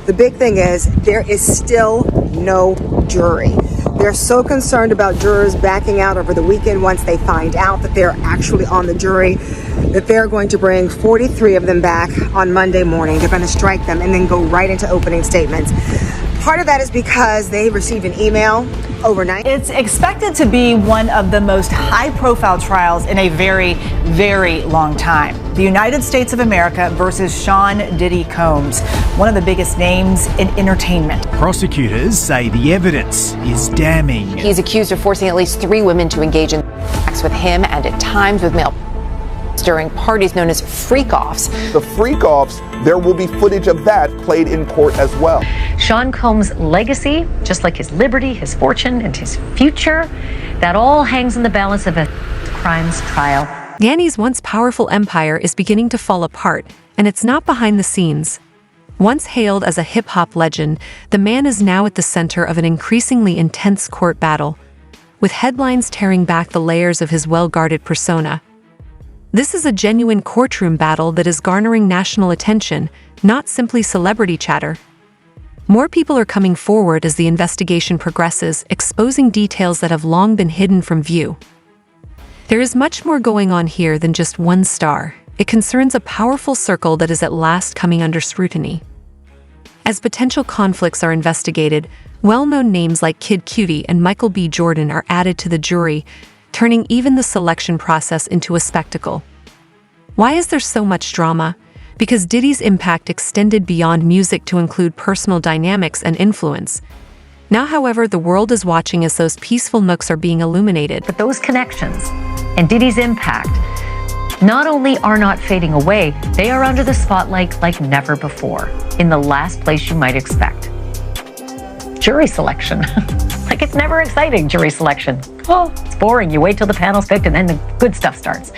The big thing is there is still no jury. They're so concerned about jurors backing out over the weekend once they find out that they're actually on the jury, that they're going to bring 43 of them back on Monday morning. They're going to strike them and then go right into opening statements. Part of that is because they received an email overnight. It's expected to be one of the most high-profile trials in a very, very long time. The United States of America versus Sean Diddy Combs, one of the biggest names in entertainment. Prosecutors say the evidence is damning. He's accused of forcing at least 3 women to engage in sex with him and at times with male during parties known as freak-offs. The freak-offs, there will be footage of that played in court as well. Sean Combs' legacy, just like his liberty, his fortune, and his future, that all hangs in the balance of a crimes trial. Danny's once powerful empire is beginning to fall apart, and it's not behind the scenes. Once hailed as a hip-hop legend, the man is now at the center of an increasingly intense court battle, with headlines tearing back the layers of his well-guarded persona. This is a genuine courtroom battle that is garnering national attention, not simply celebrity chatter. More people are coming forward as the investigation progresses, exposing details that have long been hidden from view. There is much more going on here than just one star. It concerns a powerful circle that is at last coming under scrutiny. As potential conflicts are investigated, well-known names like Kid Cudi and Michael B. Jordan are added to the jury, turning even the selection process into a spectacle. Why is there so much drama? Because Diddy's impact extended beyond music to include personal dynamics and influence. Now, however, the world is watching as those peaceful nooks are being illuminated. But those connections and Diddy's impact not only are not fading away, they are under the spotlight like never before, in the last place you might expect. Jury selection. Like, it's never exciting, jury selection. Oh, it's boring. You wait till the panel's picked and then the good stuff starts.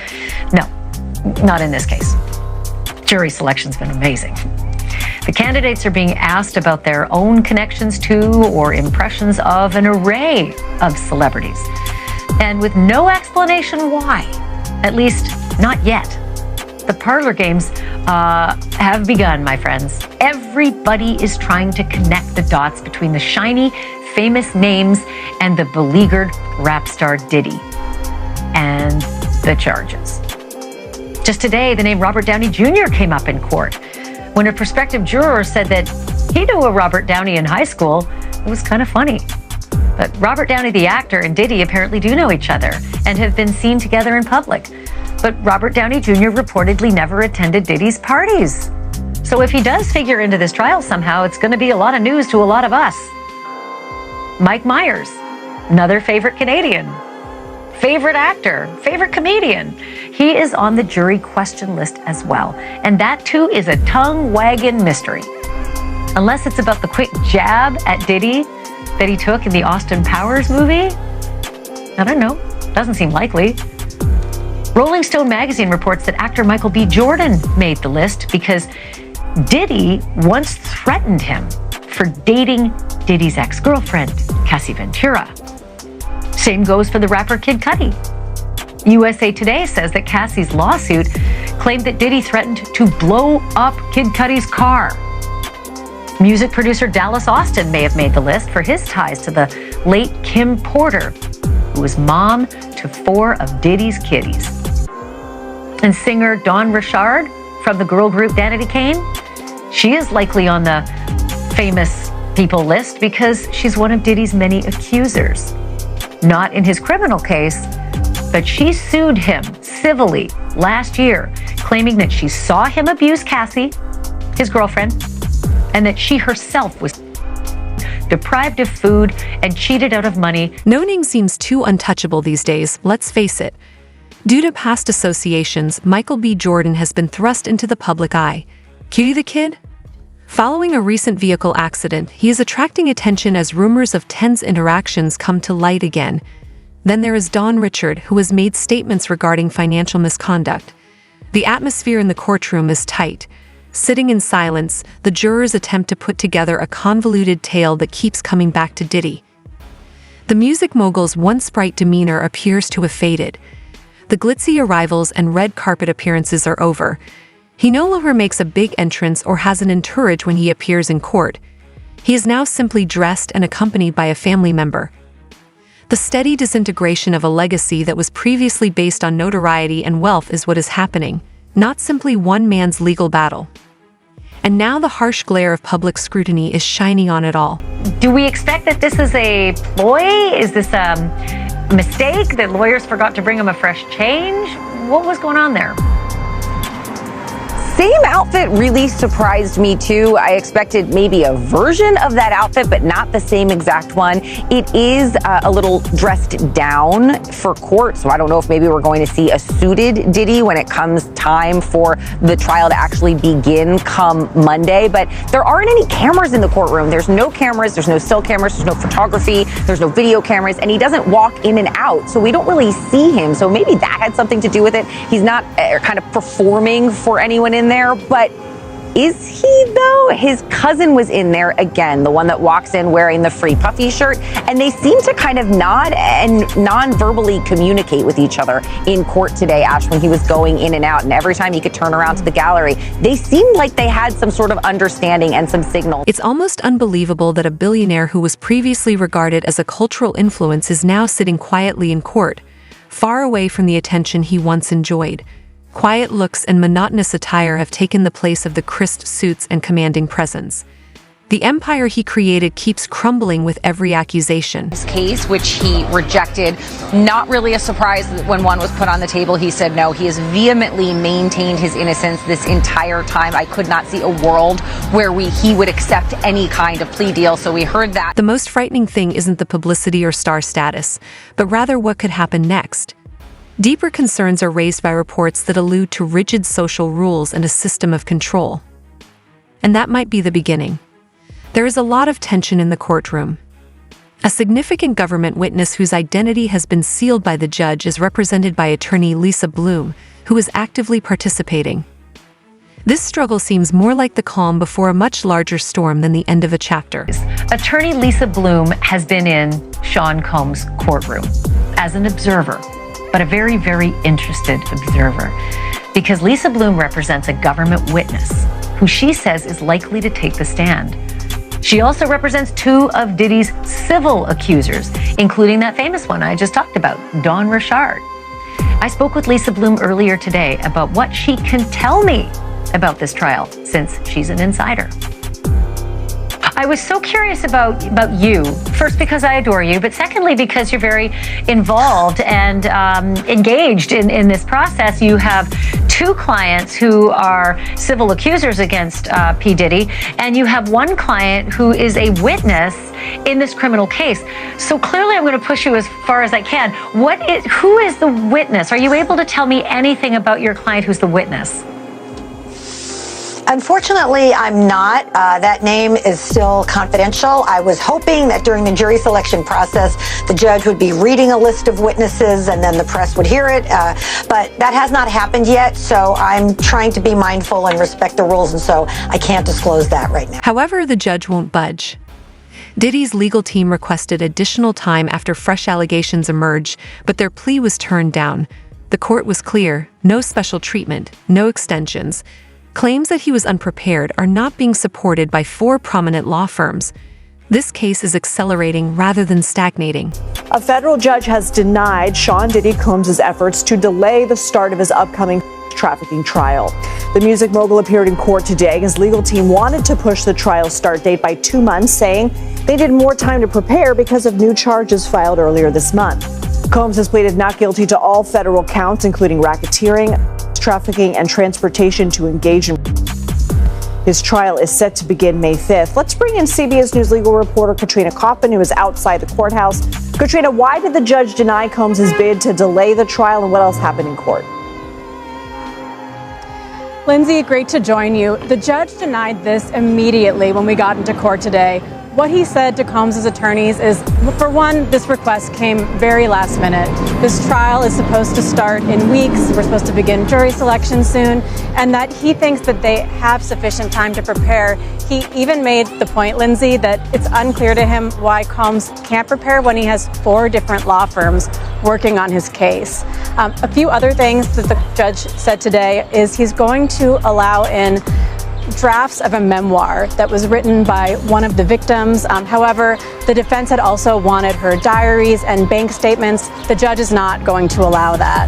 No, not in this case. Jury selection's been amazing. The candidates are being asked about their own connections to or impressions of an array of celebrities, and with no explanation why, at least not yet. The parlor games have begun, my friends. Everybody is trying to connect the dots between the shiny, famous names and the beleaguered rap star Diddy and the charges. Just today, the name Robert Downey Jr. came up in court when a prospective juror said that he knew a Robert Downey in high school. It was kind of funny. But Robert Downey, the actor, and Diddy apparently do know each other and have been seen together in public. But Robert Downey Jr. reportedly never attended Diddy's parties. So if he does figure into this trial somehow, it's going to be a lot of news to a lot of us. Mike Myers, another favorite Canadian, favorite actor, favorite comedian. He is on the jury question list as well. And that too is a tongue-wagging mystery. Unless it's about the quick jab at Diddy that he took in the Austin Powers movie? I don't know. Doesn't seem likely. Rolling Stone magazine reports that actor Michael B. Jordan made the list because Diddy once threatened him for dating Diddy's ex-girlfriend, Cassie Ventura. Same goes for the rapper Kid Cudi. USA Today says that Cassie's lawsuit claimed that Diddy threatened to blow up Kid Cudi's car. Music producer Dallas Austin may have made the list for his ties to the late Kim Porter, who was mom to 4 of Diddy's kiddies. And singer Dawn Richard from the girl group Danity Kane, she is likely on the famous people list because she's one of Diddy's many accusers. Not in his criminal case, but she sued him civilly last year, claiming that she saw him abuse Cassie, his girlfriend, and that she herself was deprived of food and cheated out of money. No name seems too untouchable these days, let's face it. Due to past associations, Michael B. Jordan has been thrust into the public eye. Cutie the Kid? Following a recent vehicle accident, he is attracting attention as rumors of tense interactions come to light again. Then there is Dawn Richard, who has made statements regarding financial misconduct. The atmosphere in the courtroom is tight. Sitting in silence, the jurors attempt to put together a convoluted tale that keeps coming back to Diddy. The music mogul's once bright demeanor appears to have faded. The glitzy arrivals and red carpet appearances are over. He no longer makes a big entrance or has an entourage when he appears in court. He is now simply dressed and accompanied by a family member. The steady disintegration of a legacy that was previously based on notoriety and wealth is what is happening, not simply one man's legal battle. And now the harsh glare of public scrutiny is shining on it all. Do we expect that this is a ploy? Is this a mistake that lawyers forgot to bring him a fresh change? What was going on there? Same outfit really surprised me too. I expected maybe a version of that outfit, but not the same exact one. It is a little dressed down for court, so I don't know if maybe we're going to see a suited Diddy when it comes time for the trial to actually begin come Monday. But there aren't any cameras in the courtroom. There's no cameras, there's no still cameras, there's no photography, there's no video cameras, and he doesn't walk in and out, so we don't really see him. So maybe that had something to do with it. He's not kind of performing for anyone in there, but is he though? His cousin was in there again, the one that walks in wearing the Free Puffy shirt, and they seem to kind of nod and non-verbally communicate with each other in court today, Ash, when he was going in and out, and every time he could turn around to the gallery, they seemed like they had some sort of understanding and some signals. It's almost unbelievable that a billionaire who was previously regarded as a cultural influence is now sitting quietly in court, far away from the attention he once enjoyed. Quiet looks and monotonous attire have taken the place of the crisp suits and commanding presence. The empire he created keeps crumbling with every accusation. His case, which he rejected, not really a surprise that when one was put on the table, he said no. He has vehemently maintained his innocence this entire time. I could not see a world where he would accept any kind of plea deal, so we heard that. The most frightening thing isn't the publicity or star status, but rather what could happen next. Deeper concerns are raised by reports that allude to rigid social rules and a system of control. And that might be the beginning. There is a lot of tension in the courtroom. A significant government witness whose identity has been sealed by the judge is represented by attorney Lisa Bloom, who is actively participating. This struggle seems more like the calm before a much larger storm than the end of a chapter. Attorney Lisa Bloom has been in Sean Combs' courtroom as an observer, but a very, very interested observer, because Lisa Bloom represents a government witness who she says is likely to take the stand. She also represents two of Diddy's civil accusers, including that famous one I just talked about, Don Richard. I spoke with Lisa Bloom earlier today about what she can tell me about this trial, since she's an insider. I was so curious about you, first because I adore you, but secondly because you're very involved and engaged in this process. You have two clients who are civil accusers against P. Diddy, and you have one client who is a witness in this criminal case. So clearly I'm going to push you as far as I can. Who is the witness? Are you able to tell me anything about your client who's the witness? Unfortunately, I'm not. That name is still confidential. I was hoping that during the jury selection process, the judge would be reading a list of witnesses and then the press would hear it. But that has not happened yet, so I'm trying to be mindful and respect the rules, and so I can't disclose that right now. However, the judge won't budge. Diddy's legal team requested additional time after fresh allegations emerged, but their plea was turned down. The court was clear: no special treatment, no extensions. Claims that he was unprepared are not being supported by 4 prominent law firms. This case is accelerating rather than stagnating. A federal judge has denied Sean Diddy Combs' efforts to delay the start of his upcoming trafficking trial. The music mogul appeared in court today. His legal team wanted to push the trial start date by 2 months, saying they needed more time to prepare because of new charges filed earlier this month. Combs has pleaded not guilty to all federal counts, including racketeering, trafficking, and transportation to engage in. His trial is set to begin May 5th. Let's bring in CBS News legal reporter Katrina Coppin, who is outside the courthouse. Katrina, why did the judge deny Combs' bid to delay the trial, and what else happened in court? Lindsay, great to join you. The judge denied this immediately when we got into court today. what he said to Combs' attorneys is, for one, this request came very last minute. This trial is supposed to start in weeks. We're supposed to begin jury selection soon, and that he thinks that they have sufficient time to prepare. He even made the point, Lindsay, that it's unclear to him why Combs can't prepare when he has 4 different law firms working on his case. A few other things that the judge said today is he's going to allow in drafts of a memoir that was written by one of the victims. However, the defense had also wanted her diaries and bank statements. The judge is not going to allow that.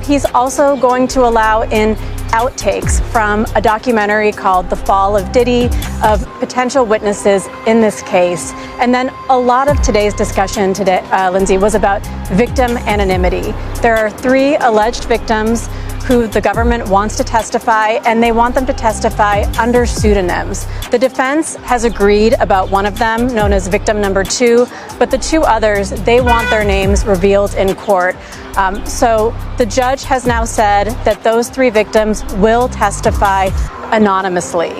He's also going to allow in outtakes from a documentary called The Fall of Diddy of potential witnesses in this case. And then a lot of today's discussion today, Lindsay, was about victim anonymity. There are 3 alleged victims who the government wants to testify, and they want them to testify under pseudonyms. The defense has agreed about one of them, known as victim number 2, but the 2 others, they want their names revealed in court. So the judge has now said that those 3 victims will testify anonymously.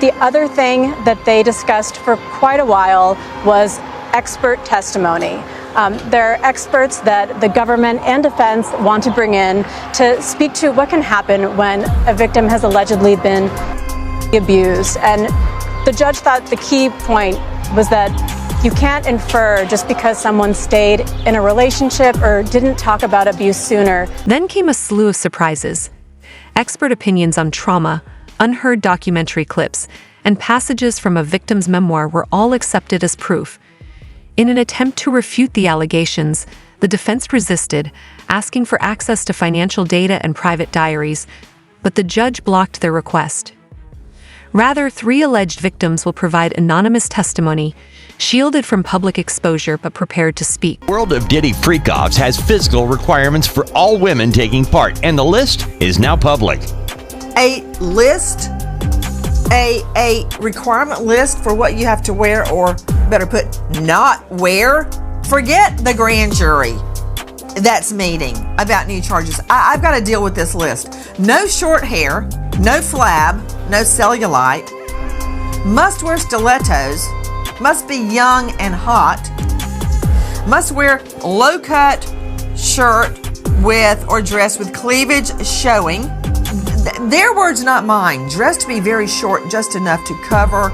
The other thing that they discussed for quite a while was expert testimony. There are experts that the government and defense want to bring in to speak to what can happen when a victim has allegedly been abused. And the judge thought the key point was that you can't infer just because someone stayed in a relationship or didn't talk about abuse sooner. Then came a slew of surprises. Expert opinions on trauma, unheard documentary clips, and passages from a victim's memoir were all accepted as proof. In an attempt to refute the allegations, the defense resisted, asking for access to financial data and private diaries, but the judge blocked their request. Rather, 3 alleged victims will provide anonymous testimony, shielded from public exposure but prepared to speak. The world of Diddy freak-offs has physical requirements for all women taking part, and the list is now public. A list, a requirement list for what you have to wear, or better put, not wear. Forget the grand jury that's meeting about new charges. I've got to deal with this list. No short hair, no flab, no cellulite, must wear stilettos, must be young and hot, must wear low-cut shirt with or dress with cleavage showing. Their words, not mine. Dressed to be very short, just enough to cover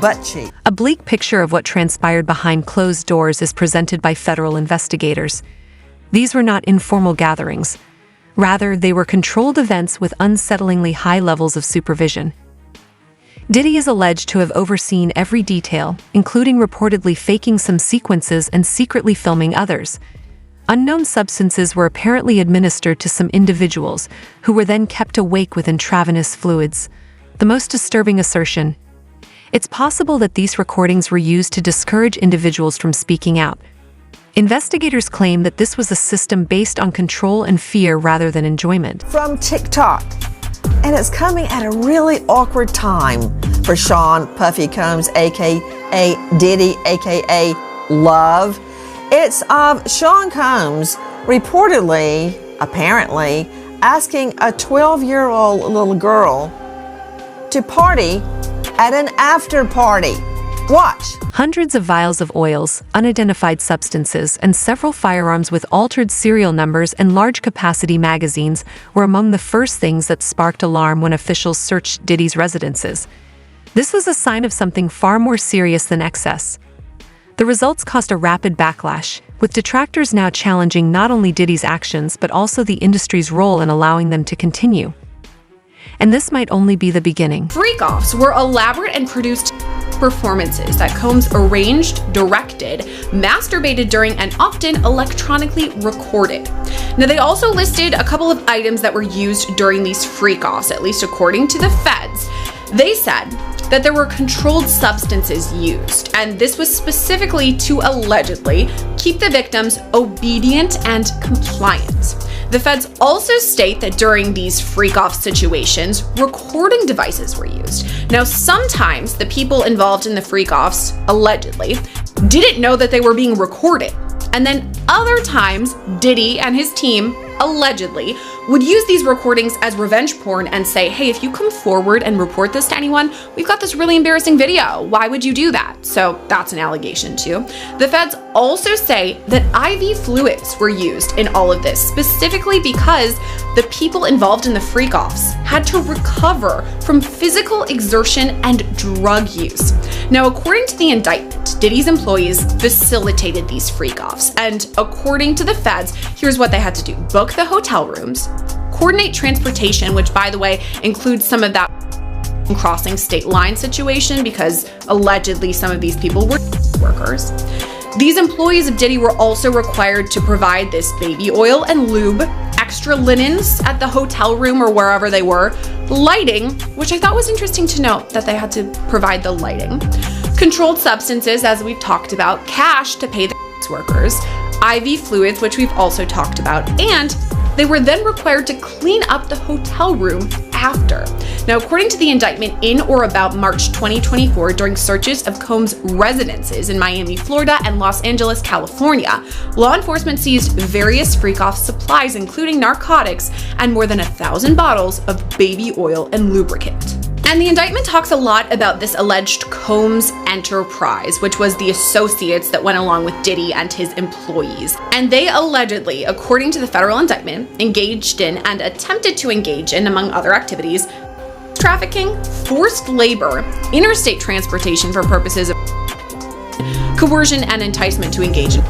butt cheek. A bleak picture of what transpired behind closed doors is presented by federal investigators. These were not informal gatherings. Rather, they were controlled events with unsettlingly high levels of supervision. Diddy is alleged to have overseen every detail, including reportedly faking some sequences and secretly filming others. Unknown substances were apparently administered to some individuals, who were then kept awake with intravenous fluids. The most disturbing assertion: it's possible that these recordings were used to discourage individuals from speaking out. Investigators claim that this was a system based on control and fear rather than enjoyment. From TikTok. And it's coming at a really awkward time for Sean Puffy Combs, a.k.a. Diddy, a.k.a. Love. It's of Sean Combs reportedly, apparently, asking a 12-year-old little girl to party at an after party. Watch. Hundreds of vials of oils, unidentified substances, and several firearms with altered serial numbers and large-capacity magazines were among the first things that sparked alarm when officials searched Diddy's residences. This was a sign of something far more serious than excess. The results caused a rapid backlash, with detractors now challenging not only Diddy's actions but also the industry's role in allowing them to continue. And this might only be the beginning. Freak-offs were elaborate and produced performances that Combs arranged, directed, masturbated during, and often electronically recorded. Now, they also listed a couple of items that were used during these freak-offs, at least according to the feds. They said that there were controlled substances used, and this was specifically to allegedly keep the victims obedient and compliant. The feds also state that during these freak-off situations, recording devices were used. Now, sometimes the people involved in the freak-offs, allegedly, didn't know that they were being recorded. And then other times, Diddy and his team allegedly, would use these recordings as revenge porn and say, hey, if you come forward and report this to anyone, we've got this really embarrassing video. Why would you do that? So that's an allegation too. The feds also say that IV fluids were used in all of this, specifically because the people involved in the freak-offs had to recover from physical exertion and drug use. Now, according to the indictment, Diddy's employees facilitated these freak-offs, and according to the feds, here's what they had to do: book the hotel rooms, coordinate transportation, which, by the way, includes some of that crossing state line situation because allegedly some of these people were workers. These employees of Diddy were also required to provide this baby oil and lube, extra linens at the hotel room or wherever they were, lighting, which I thought was interesting to note that they had to provide the lighting, controlled substances, as we've talked about, cash to pay the workers, IV fluids, which we've also talked about, and they were then required to clean up the hotel room after. Now, according to the indictment, in or about March 2024, during searches of Combs' residences in Miami, Florida, and Los Angeles, California, law enforcement seized various freak-off supplies, including narcotics and more than 1,000 bottles of baby oil and lubricant. And the indictment talks a lot about this alleged Combs enterprise, which was the associates that went along with Diddy and his employees. And they allegedly, according to the federal indictment, engaged in and attempted to engage in, among other activities, trafficking, forced labor, interstate transportation for purposes of coercion and enticement to engage in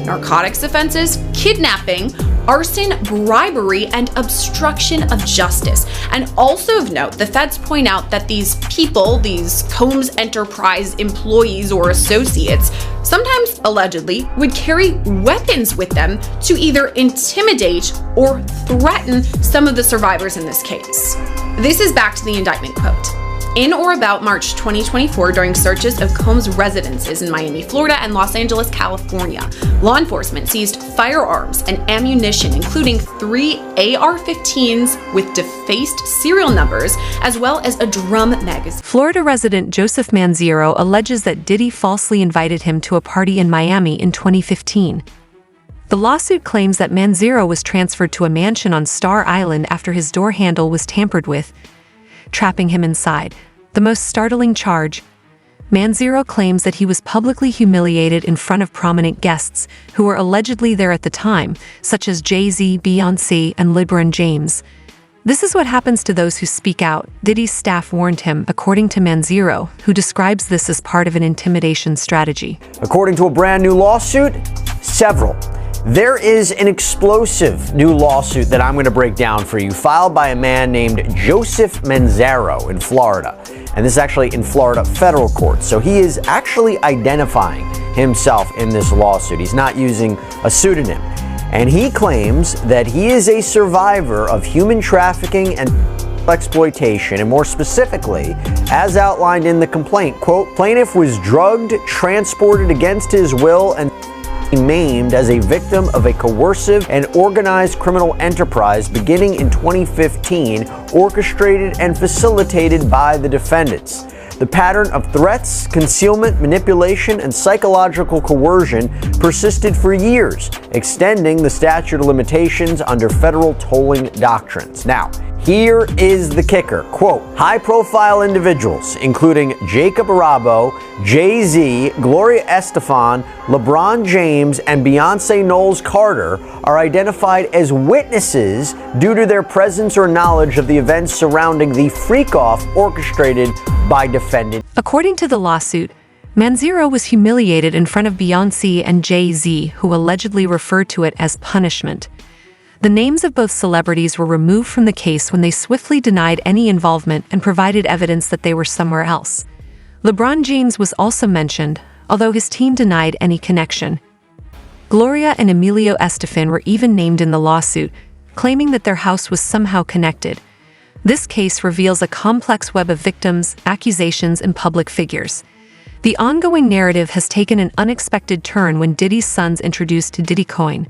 narcotics offenses, kidnapping, arson, bribery, and obstruction of justice. And also of note, the feds point out that these people, these Combs Enterprise employees or associates, sometimes allegedly would carry weapons with them to either intimidate or threaten some of the survivors in this case. This is back to the indictment quote. In or about March 2024, during searches of Combs' residences in Miami, Florida, and Los Angeles, California, law enforcement seized firearms and ammunition, including 3 AR-15s with defaced serial numbers, as well as a drum magazine. Florida resident Joseph Manzero alleges that Diddy falsely invited him to a party in Miami in 2015. The lawsuit claims that Manzero was transferred to a mansion on Star Island after his door handle was tampered with, trapping him inside. The most startling charge: Manzero claims that he was publicly humiliated in front of prominent guests who were allegedly there at the time, such as Jay-Z, Beyoncé, and LeBron James. This is what happens to those who speak out, Diddy's staff warned him, according to Manzero, who describes this as part of an intimidation strategy. According to a brand new lawsuit, several. There is an explosive new lawsuit that I'm going to break down for you, filed by a man named Joseph Manzero in Florida. And this is actually in Florida federal court. So he is actually identifying himself in this lawsuit. He's not using a pseudonym. And he claims that he is a survivor of human trafficking and exploitation, and more specifically, as outlined in the complaint, quote, plaintiff was drugged, transported against his will, and maimed as a victim of a coercive and organized criminal enterprise beginning in 2015, orchestrated and facilitated by the defendants. The pattern of threats, concealment, manipulation, and psychological coercion persisted for years, extending the statute of limitations under federal tolling doctrines. Now, here is the kicker. Quote, high-profile individuals, including Jacob Arabo, Jay-Z, Gloria Estefan, LeBron James, and Beyoncé Knowles Carter, are identified as witnesses due to their presence or knowledge of the events surrounding the freak-off orchestrated by defendant. According to the lawsuit, Manzero was humiliated in front of Beyoncé and Jay-Z, who allegedly referred to it as punishment. The names of both celebrities were removed from the case when they swiftly denied any involvement and provided evidence that they were somewhere else. LeBron James was also mentioned, although his team denied any connection. Gloria and Emilio Estefan were even named in the lawsuit, claiming that their house was somehow connected. This case reveals a complex web of victims, accusations, and public figures. The ongoing narrative has taken an unexpected turn when Diddy's sons introduced Diddy Coin,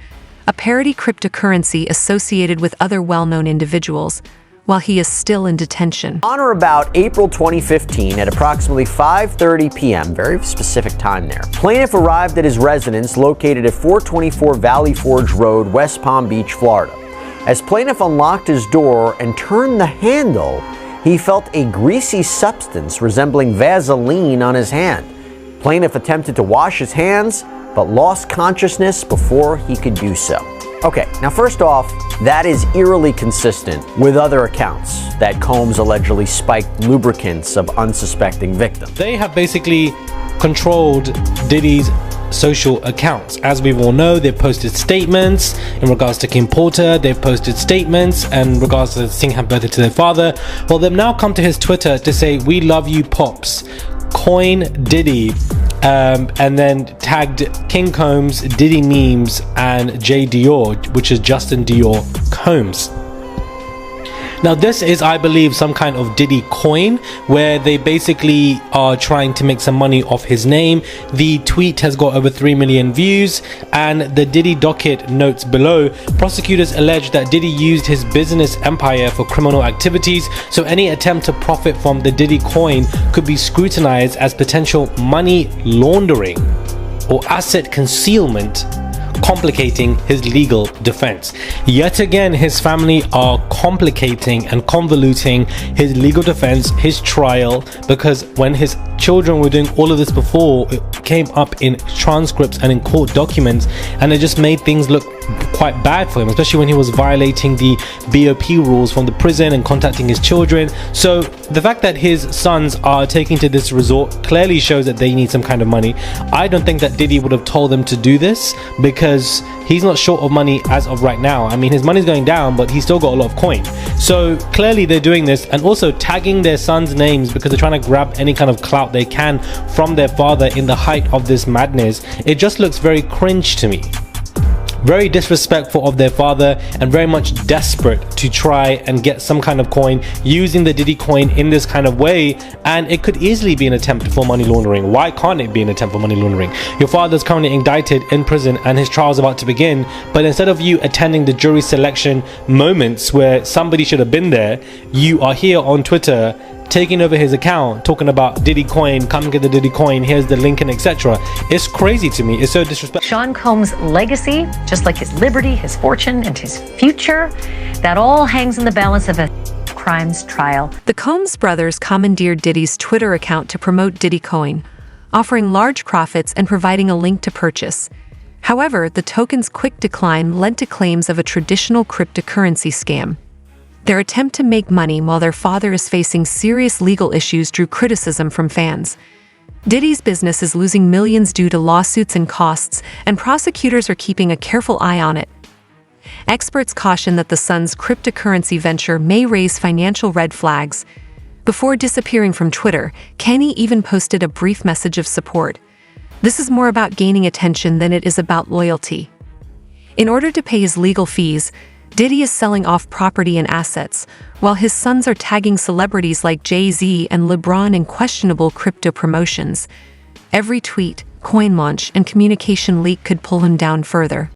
a parody cryptocurrency associated with other well-known individuals, while he is still in detention. On or about April 2015 at approximately 5:30 p.m., very specific time there, plaintiff arrived at his residence located at 424 Valley Forge Road, West Palm Beach, Florida. As plaintiff unlocked his door and turned the handle, he felt a greasy substance resembling Vaseline on his hand. Plaintiff attempted to wash his hands, but lost consciousness before he could do so. Okay, now first off, that is eerily consistent with other accounts that Combs allegedly spiked lubricants of unsuspecting victims. They have basically controlled Diddy's social accounts. As we all know, they've posted statements in regards to Kim Porter, they've posted statements in regards to seeing birthday to their father. Well, they've now come to his Twitter to say, "We love you, Pops. Coin Diddy." And then tagged King Combs, Diddy Memes, and J. Dior, which is Justin Dior Combs. Now this is, I believe, some kind of Diddy coin where they basically are trying to make some money off his name. The tweet has got over 3 million views, and the Diddy docket notes below, prosecutors allege that Diddy used his business empire for criminal activities, so any attempt to profit from the Diddy coin could be scrutinized as potential money laundering or asset concealment, complicating his legal defense. Yet again, his family are complicating and convoluting his legal defense, his trial, because when his children were doing all of this before, it came up in transcripts and in court documents, and it just made things look quite bad for him, especially when he was violating the BOP rules from the prison and contacting his children. So the fact that his sons are taking to this resort clearly shows that they need some kind of money. I don't think that Diddy would have told them to do this, because he's not short of money as of right now. I mean, his money's going down, but he's still got a lot of coin. So clearly they're doing this, and also tagging their sons' names because they're trying to grab any kind of clout they can from their father in the height of this madness. It just looks very cringe to me. Very disrespectful of their father, and very much desperate to try and get some kind of coin using the Diddy coin in this kind of way. And it could easily be an attempt for money laundering. Why can't it be an attempt for money laundering? Your father's currently indicted in prison and his trial is about to begin, but instead of you attending the jury selection moments where somebody should have been there, you are here on Twitter taking over his account, talking about Diddy coin, come get the Diddy coin, here's the link, and etc. It's crazy to me. It's so disrespectful. Sean Combs' legacy, just like his liberty, his fortune, and his future, that all hangs in the balance of a crimes trial. The Combs brothers commandeered Diddy's Twitter account to promote Diddy Coin, offering large profits and providing a link to purchase. However, the token's quick decline led to claims of a traditional cryptocurrency scam. Their attempt to make money while their father is facing serious legal issues drew criticism from fans. Diddy's business is losing millions due to lawsuits and costs, and prosecutors are keeping a careful eye on it. Experts caution that the son's cryptocurrency venture may raise financial red flags. Before disappearing from Twitter, Kenny even posted a brief message of support. This is more about gaining attention than it is about loyalty. In order to pay his legal fees, Diddy is selling off property and assets, while his sons are tagging celebrities like Jay-Z and LeBron in questionable crypto promotions. Every tweet, coin launch, and communication leak could pull him down further.